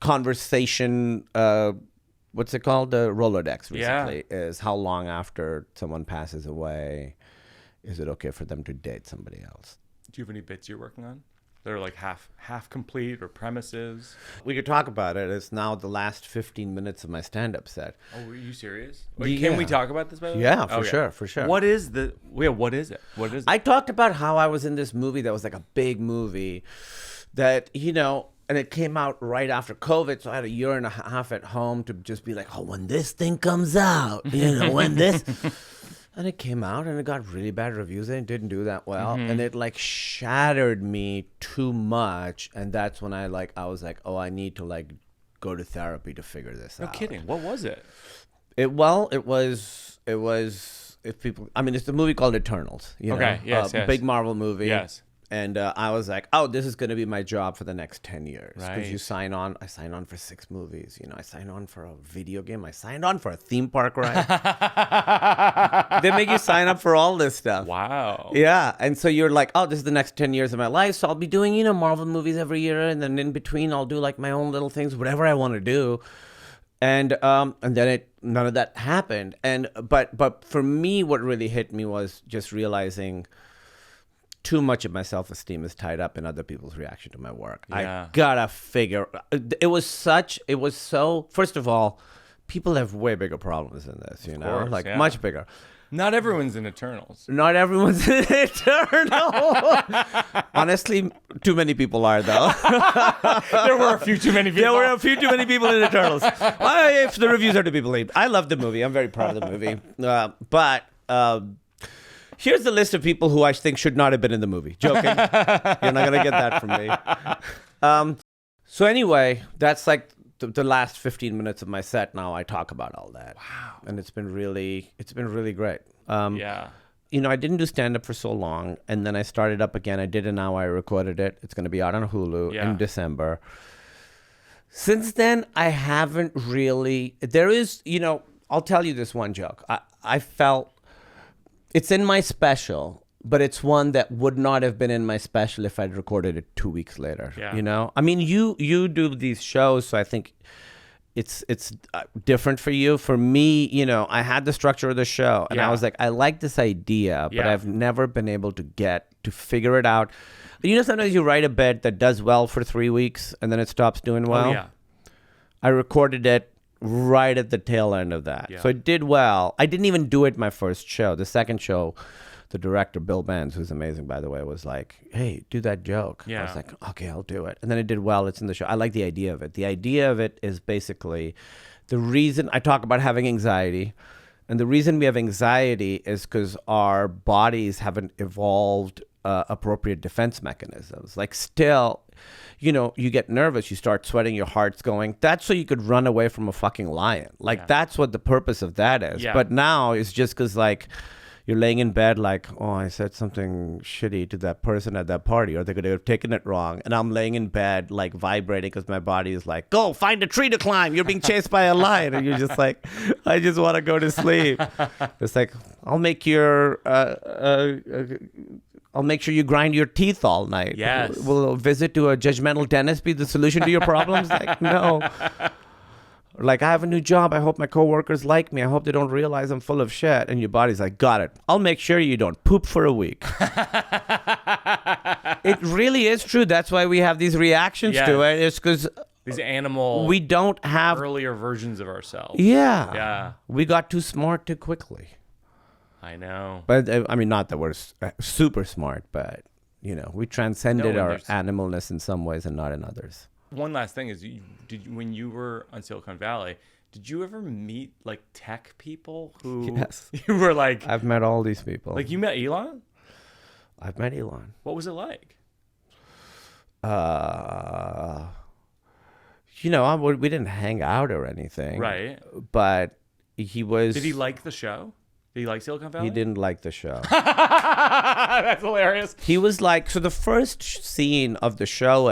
conversation. What's it called? The Rolodex recently is how long after someone passes away is it okay for them to date somebody else? Do you have any bits you're working on? They're like half complete or premises. We could talk about it. It's now the last 15 minutes of my stand-up set. Oh, were you serious? Can we talk about this, by the way? Yeah, for sure. What is it? What is it? I talked about how I was in this movie that was like a big movie that, you know, and it came out right after COVID, so I had a year and a half at home to just be like, oh, when this thing comes out, you know, when this... And it came out and it got really bad reviews and it didn't do that well. Mm-hmm. And it like shattered me too much. And that's when I was like, oh, I need to like go to therapy to figure this out. No kidding. What was it? It was if people, I mean, it's a movie called Eternals, you know, yes. big Marvel movie. Yes. And I was like, oh, this is going to be my job for the next 10 years. Because Right. you sign on. I signed on for 6 movies. You know, I signed on for a video game. I signed on for a theme park ride. They make you sign up for all this stuff. Wow. Yeah. And so you're like, oh, this is the next 10 years of my life. So I'll be doing, you know, Marvel movies every year. And then in between, I'll do like my own little things, whatever I want to do. And then none of that happened. But for me, what really hit me was just realizing too much of my self-esteem is tied up in other people's reaction to my work. Yeah. I gotta figure. It was so. First of all, people have way bigger problems than this. You know, course, like yeah. much bigger. Not everyone's in Eternals. Not everyone's an Eternal. Honestly, too many people are, though. There were a few too many people. There were a few too many people in Eternals. If the reviews are to be believed. I love the movie. I'm very proud of the movie. But here's the list of people who I think should not have been in the movie. Joking. You're not going to get that from me. So anyway, that's like the last 15 minutes of my set. Now I talk about all that. Wow. And it's been really great. Yeah. You know, I didn't do stand-up for so long, and then I started up again. I did it now. I recorded it. It's going to be out on Hulu in December. Since then, I haven't really... There is, you know, I'll tell you this one joke. I felt... It's in my special, but it's one that would not have been in my special if I'd recorded it 2 weeks later. Yeah. You know? I mean, you do these shows, so I think... It's different for you. For me, you know, I had the structure of the show, and I was like, I like this idea, but I've never been able to figure it out. You know, sometimes you write a bit that does well for 3 weeks, and then it stops doing well. Oh, yeah. I recorded it right at the tail end of that. Yeah. So it did well. I didn't even do it my first show. The second show, the director, Bill Benz, who's amazing, by the way, was like, hey, do that joke. I Yeah. was like, okay, I'll do it. And then it did well. It's in the show. I like the idea of it. The idea of it is basically the reason I talk about having anxiety. And the reason we have anxiety is because our bodies haven't evolved appropriate defense mechanisms. Like still, you know, you get nervous, you start sweating, your heart's going. That's so you could run away from a fucking lion. Like that's what the purpose of that is. Yeah. But now it's just because like, you're laying in bed like, oh, I said something shitty to that person at that party, or they could have taken it wrong. And I'm laying in bed like vibrating because my body is like, go find a tree to climb. You're being chased by a lion. And you're just like, I just want to go to sleep. It's like, I'll make sure you grind your teeth all night. Yes. Will a visit to a judgmental dentist be the solution to your problems? Like, no. Like, I have a new job. I hope my coworkers like me. I hope they don't realize I'm full of shit. And your body's like, got it. I'll make sure you don't poop for a week. It really is true. That's why we have these reactions to it. It's because these animal we don't have earlier versions of ourselves. Yeah. Yeah. We got too smart too quickly. I know. But I mean, not that we're super smart, but you know, we transcended No, our there's- animalness in some ways and not in others. One last thing is, when you were on Silicon Valley, did you ever meet like tech people who Yes. you were like, I've met all these people. like you met Elon? I've met Elon. What was it like? You know, we didn't hang out or anything. Right. But he was... Did he like the show? Did he like Silicon Valley? He didn't like the show. That's hilarious. He was like... So the first scene of the show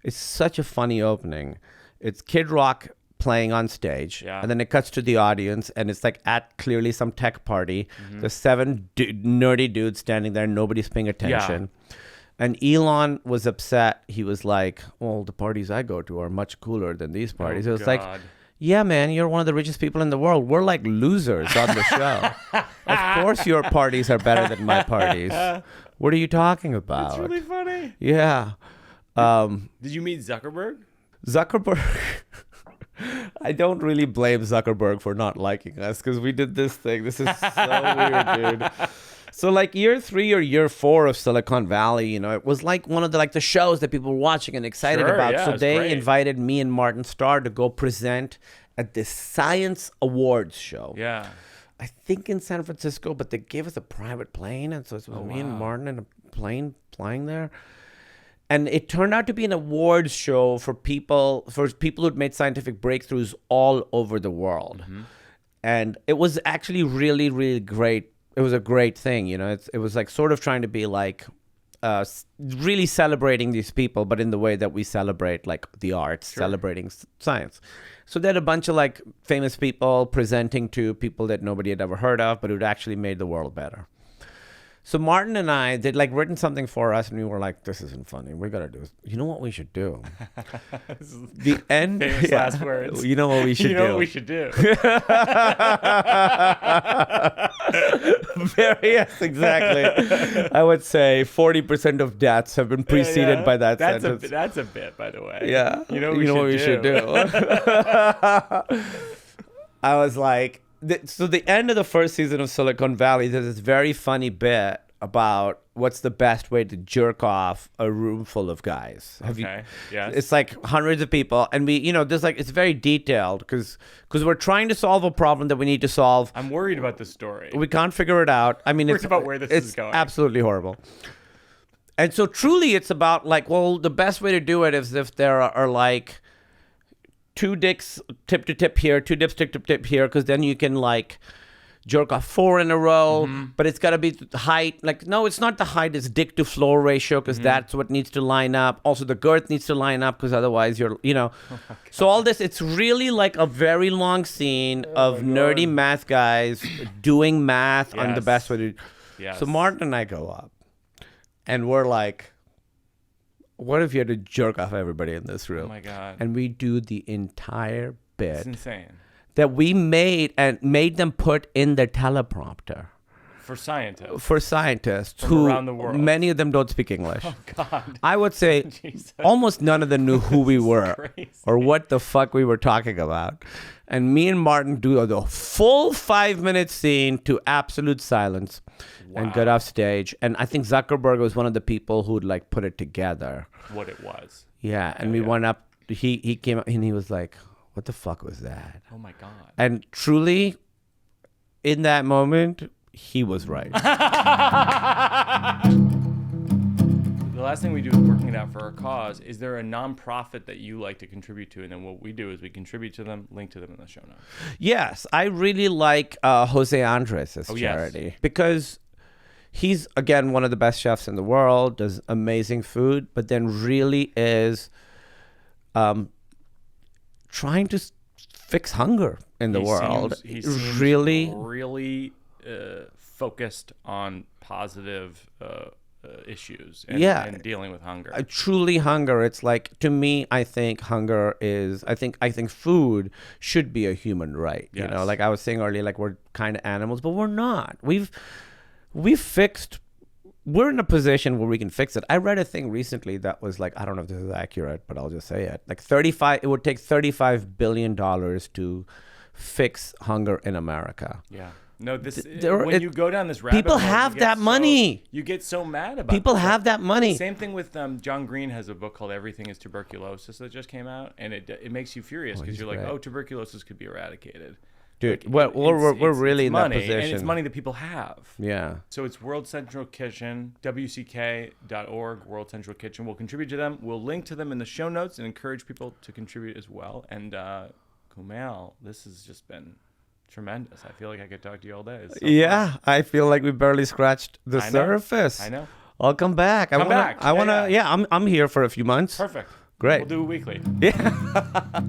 it's such a funny opening. It's Kid Rock playing on stage. Yeah. And then it cuts to the audience, and it's like at clearly some tech party. There's 7 nerdy dudes standing there. Nobody's paying attention. Yeah. And Elon was upset. He was like, well, the parties I go to are much cooler than these parties. Oh, It was God. like, yeah, man, you're one of the richest people in the world. We're like losers on the show. Of course your parties are better than my parties. What are you talking about? That's really funny. Yeah. Did you meet Zuckerberg? Zuckerberg... I don't really blame Zuckerberg for not liking us because we did this thing. This is so weird, dude. So like year 3 or year 4 of Silicon Valley, you know, it was like one of the shows that people were watching and excited Sure, about. yeah, So it's they great. invited me and Martin Starr to go present at this Science Awards show. Yeah. I think in San Francisco, but they gave us a private plane. And so it was me and Martin in a plane flying there. And it turned out to be an awards show for people who'd made scientific breakthroughs all over the world. Mm-hmm. And it was actually really, really great. It was a great thing, you know. It was like sort of trying to be like really celebrating these people, but in the way that we celebrate like the arts, celebrating science. So they had a bunch of like famous people presenting to people that nobody had ever heard of, but who'd actually made the world better. So Martin and I, they'd like written something for us, and we were like, this isn't funny. We got to do this. You know what we should do? The end. Famous last words. You know what we should do? You know what we should do? Yes, exactly. I would say 40% of deaths have been preceded by that sentence. That's a bit, by the way. Yeah. You know what we should do? I was like, so the end of the first season of Silicon Valley, there's this very funny bit about what's the best way to jerk off a room full of guys. Yes. It's like hundreds of people, and we, there's like, it's very detailed because we're trying to solve a problem that we need to solve. I'm worried about this story. We can't figure it out. I mean, it's about where this is going. It's absolutely horrible. And so truly it's about like, well, the best way to do it is if there are like 2 dicks tip to tip here, 2 dips tip to tip here, because then you can like jerk off 4 in a row, but it's got to be the height. Like, no, it's not the height, it's dick to floor ratio, because that's what needs to line up. Also, the girth needs to line up, because otherwise you're, So all this, it's really like a very long scene of nerdy math guys doing math on the best way to. Yes. So Martin and I go up, and we're like, what if you had to jerk off everybody in this room? Oh my God. And we do the entire bit. It's insane. That we made them put in the teleprompter. For scientists. For scientists from who around the world. Many of them don't speak English. Oh God. I would say almost none of them knew who we were or what the fuck we were talking about. And me and Martin do the full 5-minute scene to absolute silence. Wow. And got off stage. And I think Zuckerberg was one of the people who'd like put it together. What it was. Yeah. And we went up. He came up and he was like, what the fuck was that? Oh my God. And truly, in that moment, he was right. The last thing we do is working it out for our cause. Is there a nonprofit that you like to contribute to? And then what we do is we contribute to them, link to them in the show notes. Yes, I really like Jose Andres' charity because he's, again, one of the best chefs in the world, does amazing food, but then really is trying to fix hunger in the world. He seems really focused on positive issues and dealing with hunger. Truly hunger. It's like, to me, I think hunger is, I think food should be a human right. Yes. Like I was saying earlier, like we're kind of animals, but we're not. We're in a position where we can fix it. I read a thing recently that was like, I don't know if this is accurate, but I'll just say it. Like it would take $35 billion to fix hunger in America. Yeah. No, when you go down this rabbit hole, people have that money. You get so mad about people have that money. Same thing with John Green has a book called Everything is Tuberculosis that just came out, and it makes you furious because you're like, oh, tuberculosis could be eradicated. Dude, we're really in that position. And it's money that people have. Yeah. So it's World Central Kitchen, WCK.org, World Central Kitchen. We'll contribute to them. We'll link to them in the show notes and encourage people to contribute as well. And Kumail, this has just been tremendous. I feel like I could talk to you all day. Fun. I feel like we barely scratched the surface. I know. I'll come back. I'm here for a few months. Perfect. Great. We'll do it weekly. Yeah.